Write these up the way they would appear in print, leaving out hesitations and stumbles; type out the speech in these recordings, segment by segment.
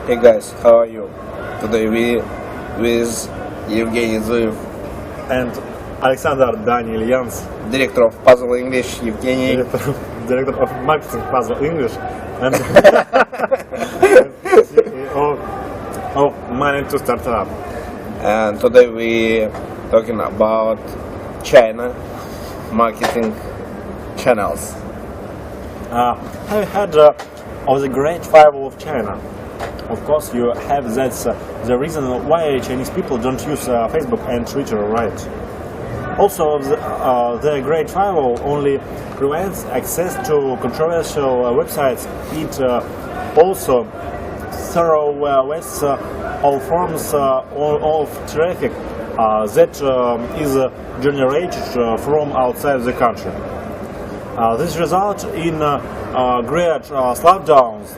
Hey guys, how are you? Today we with Evgeniy Zuev, And Alexander Danilyants, director of Puzzle English, Evgeniy, director of marketing Puzzle English, and CEO of Moneytostrtup. and today we talking about China marketing channels. Have you heard of the Great Firewall of China? Of course you have. That's the reason why Chinese people don't use Facebook and Twitter, right? Also, the Great Firewall only prevents access to controversial websites. It also throws all forms of traffic that is generated from outside the country. This results in great slowdowns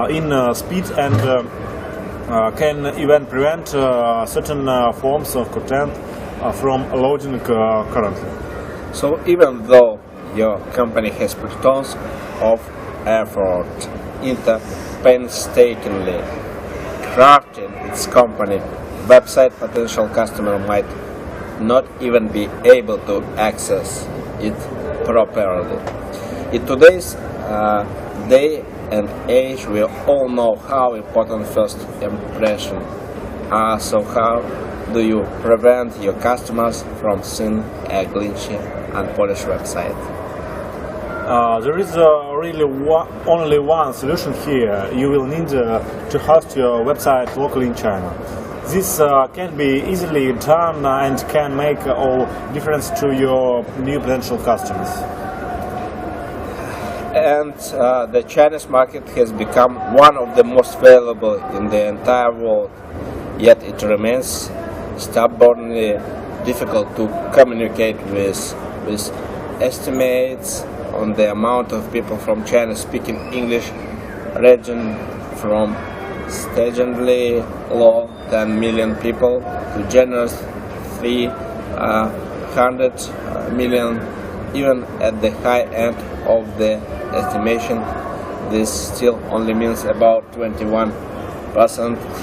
in speed and can even prevent certain forms of content from loading currently. So even though your company has put tons of effort into painstakingly crafting its company website, potential customer might not even be able to access it properly. In today's day and age, we all know how important first impression are. So how do you prevent your customers from seeing a glitchy, unpolished website? There is really only one solution here. You will need to host your website locally in China. This can be easily done and can make all difference to your new potential customers. And the Chinese market has become one of the most valuable in the entire world, yet it remains stubbornly difficult to communicate with estimates on the amount of people from China speaking English region from stagingly low 10 million people to generous 300 million. Even at the high end of the estimation, this still only means about 21%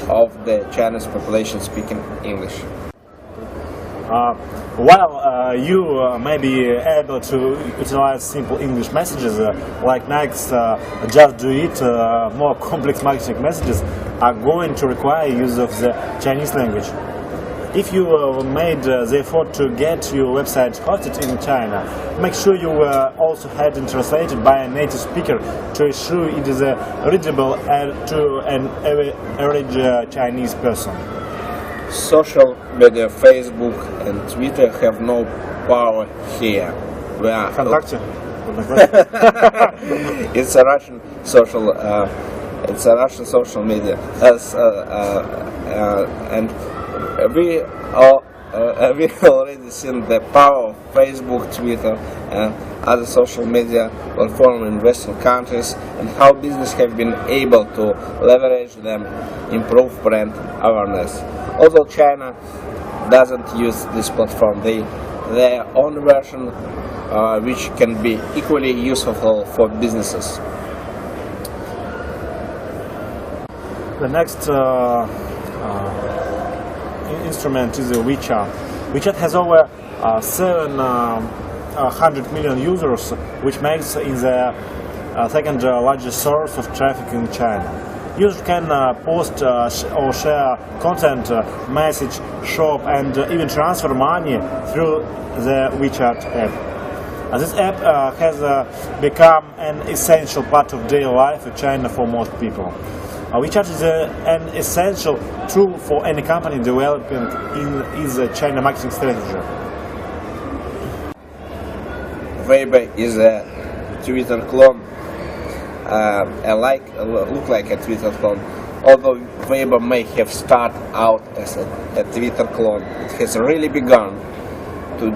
of the Chinese population speaking English. While you may be able to utilize simple English messages like next, just do it, more complex marketing messages are going to require use of the Chinese language. If you made the effort to get your website hosted in China, make sure you also had it translated by a native speaker to ensure it is readable to an average Chinese person. Social media, Facebook and Twitter have no power here. ВКонтакте. It's a Russian social media, and we already seen the power of Facebook, Twitter, and other social media platforms in Western countries, and how business have been able to leverage them, improve brand awareness. Although China doesn't use this platform, their own version, which can be equally useful for businesses. The next instrument is WeChat. WeChat has over 700 million users, which makes it the second largest source of traffic in China. Users can post or share content, message, shop, and even transfer money through the WeChat app. This app has become an essential part of daily life in China for most people. WeChat is an essential tool for any company developing its China marketing strategy. Weibo is a Twitter clone, look like a Twitter clone. Although Weibo may have started out as a Twitter clone, it has really begun to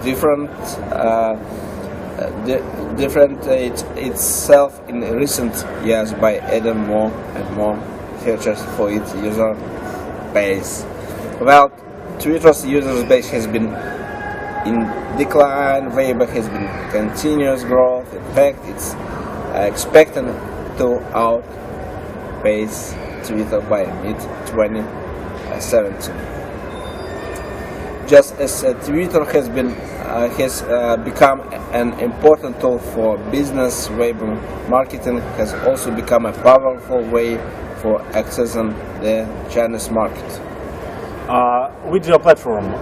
differentiate itself in recent years by adding more and more features for its user base. Well, Twitter's user base has been in decline. Weibo has been continuous growth. In fact, it's expected to outpace Twitter by mid-2017. Just as Twitter has become an important tool for business, weibo marketing has also become a powerful way for accessing the Chinese market. Video platform.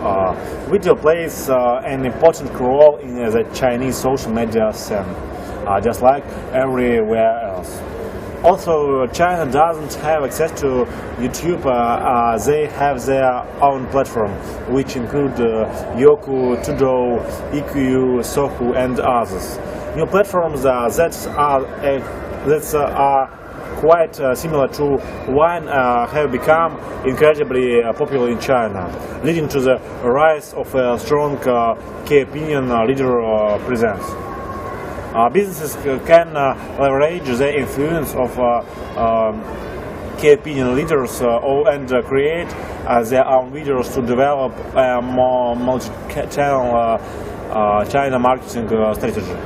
Video plays an important role in the Chinese social media scene, just like everywhere else. Also, China doesn't have access to YouTube. They have their own platform, which include Youku, Tudou, EQ, Sohu, and others. New platforms that are quite similar to Vine have become incredibly popular in China, leading to the rise of a strong key opinion leader presence. Businesses can leverage the influence of key opinion leaders and create their own videos to develop a more multi-channel China marketing strategy.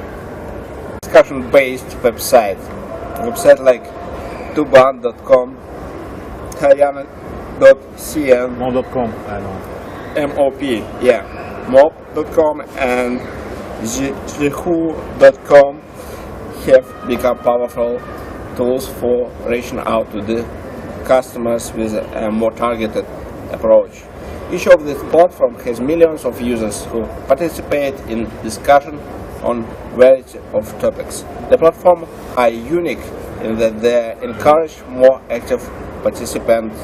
Discussion-based website like tuban.com, Hayana.cn, Mob.com, I know. MOP, yeah, mob.com and Zuev.com have become powerful tools for reaching out to the customers with a more targeted approach. Each of these platforms has millions of users who participate in discussion on variety of topics. The platforms are unique in that they encourage more active participants.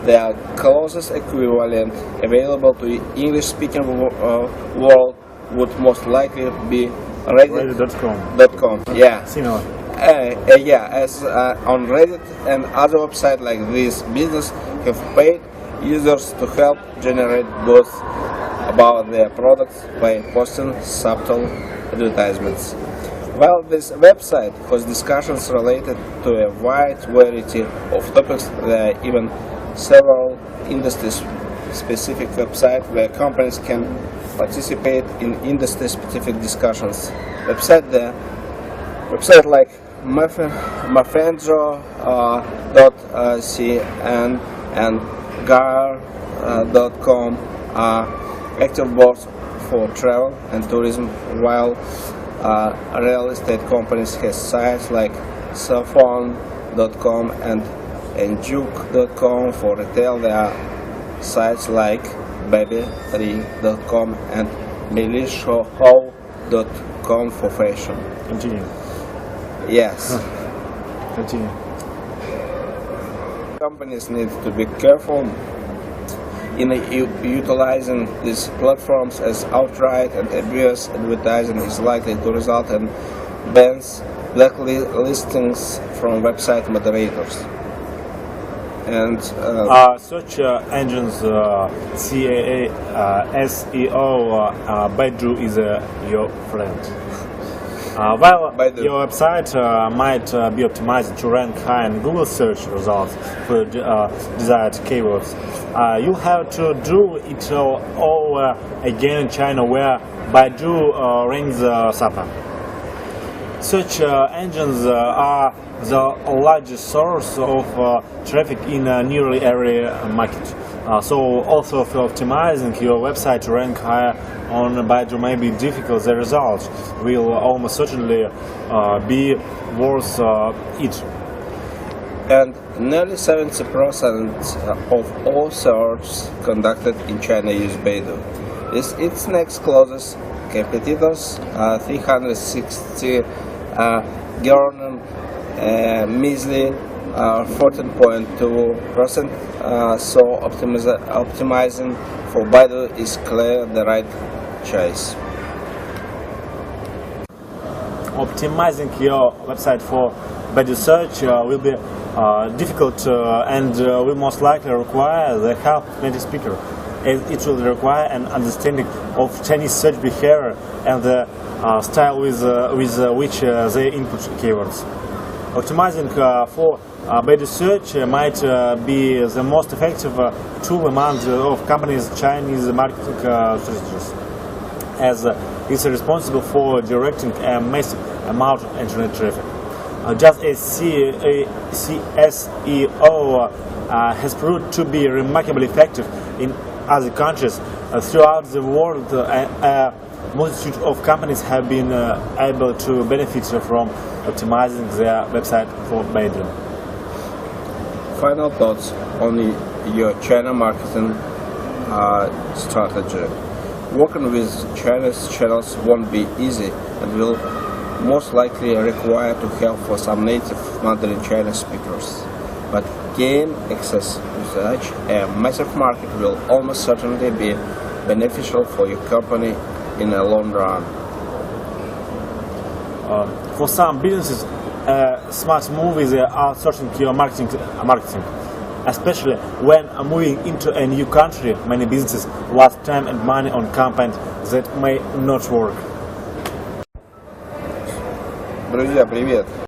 Their closest equivalent available to English-speaking world would most likely be Reddit.com. Yeah. Similar. As on Reddit and other websites like this, business have paid users to help generate buzz about their products by posting subtle advertisements. While this website has discussions related to a wide variety of topics, there are even several industry-specific websites where companies can participate in industry-specific discussions. Websites like Mafendro.cn and Gar.com are active boards for travel and tourism, while real estate companies have sites like cellphone.com and Enjuk.com for retail. There are sites like baby3.com and melishow.com for fashion. Continue. Yes. Continue. Companies need to be careful in utilizing these platforms, as outright and obvious advertising is likely to result in bans, blacklistings from website moderators. And search engines CAA, SEO, Baidu is your friend. While Baidu. your website might be optimized to rank high in Google search results for desired keywords, you have to do it all again in China, where Baidu ranks upper. Search engines are the largest source of traffic in nearly every market. So also for optimizing your website to rank higher on Baidu may be difficult. The result will almost certainly be worth it. And nearly 70% of all searches conducted in China use Baidu. Its next closest competitors, 360, garner measly 14.2%. So optimizing for Baidu is clearly the right choice. Optimizing your website for Baidu search will be difficult and will most likely require the help of native speaker. It will require an understanding of Chinese search behavior and the style with which they input keywords. Optimizing for Baidu search might be the most effective tool among of companies' Chinese marketing strategies, as it's responsible for directing a massive amount of internet traffic. just as SEO has proved to be remarkably effective in other countries throughout the world, a multitude of companies have been able to benefit from optimizing their website for baidu. Final thoughts on your China marketing strategy. Working with Chinese channels won't be easy and will most likely require to help for some native Mandarin Chinese speakers. But gain access to such a massive market will almost certainly be beneficial for your company in the long run. For some businesses, smart move is outsourcing your marketing, especially when moving into a new country. Many businesses waste time and money on campaigns that may not work. Друзья, привет!